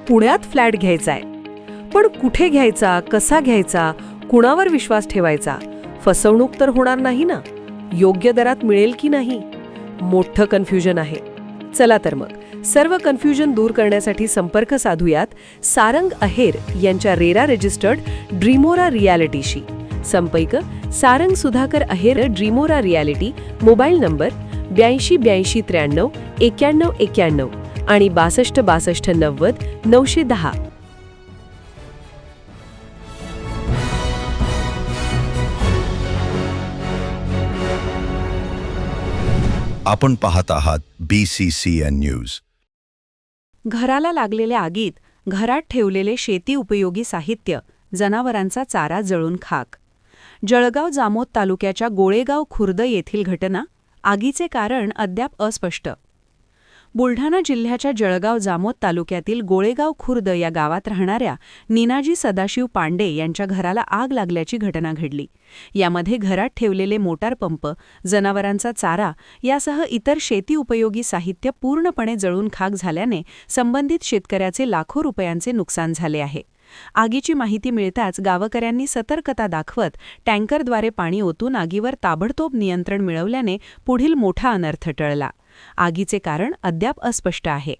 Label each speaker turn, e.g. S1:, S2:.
S1: पुण्यात फ्लॅट घ्यायचा आहे. पण कुठे घ्यायचा, कसा घ्यायचा, कुणावर विश्वास ठेवायचा? फसवणूक तर होणार नाही ना? योग्य दरात मिळेल की नाही? मोठं कन्फ्युजन आहे. चला तर मग सर्व कन्फ्युजन दूर करण्यासाठी संपर्क साधूयात सारंग अहेर यांच्या रेरा रजिस्टर्ड ड्रीमोरा रियालिटीशी. संपर्क सारंग सुधाकर अहेर, ड्रीमोरा रियालिटी. मोबाईल नंबर 82 83 91 91 आणि 62 62 90 910.
S2: आपण पाहत आहात BCCN न्यूज.
S1: घराला लागलेल्या आगीत घरात ठेवलेले शेती उपयोगी साहित्य, जनावरांचा चारा जळून खाक. जळगाव जामोद तालुक्याच्या गोळेगाव खुर्द येथील घटना. आगीचे कारण अद्याप अस्पष्ट. बुलढाणा जिल्ह्याच्या जळगाव जामोद तालुक्यातील गोळेगाव खुर्द या गावात राहणाऱ्या निनाजी सदाशिव पांडे यांच्या घराला आग लागल्याची घटना घडली. यामध्ये घरात ठेवलेले मोटार पंप, जनावरांचा चारा यासह इतर शेती उपयोगी साहित्य पूर्णपणे जळून खाक झाल्याने संबंधित शेतकऱ्याचे लाखो रुपयांचे नुकसान झाले आहे. आगीची माहिती मिळताच गावकऱ्यांनी सतर्कता दाखवत टँकरद्वारे पाणी ओतून आगीवर ताबडतोब नियंत्रण मिळवल्याने पुढील मोठा अनर्थ टळला. आगीचे कारण अद्याप अस्पष्ट आहे.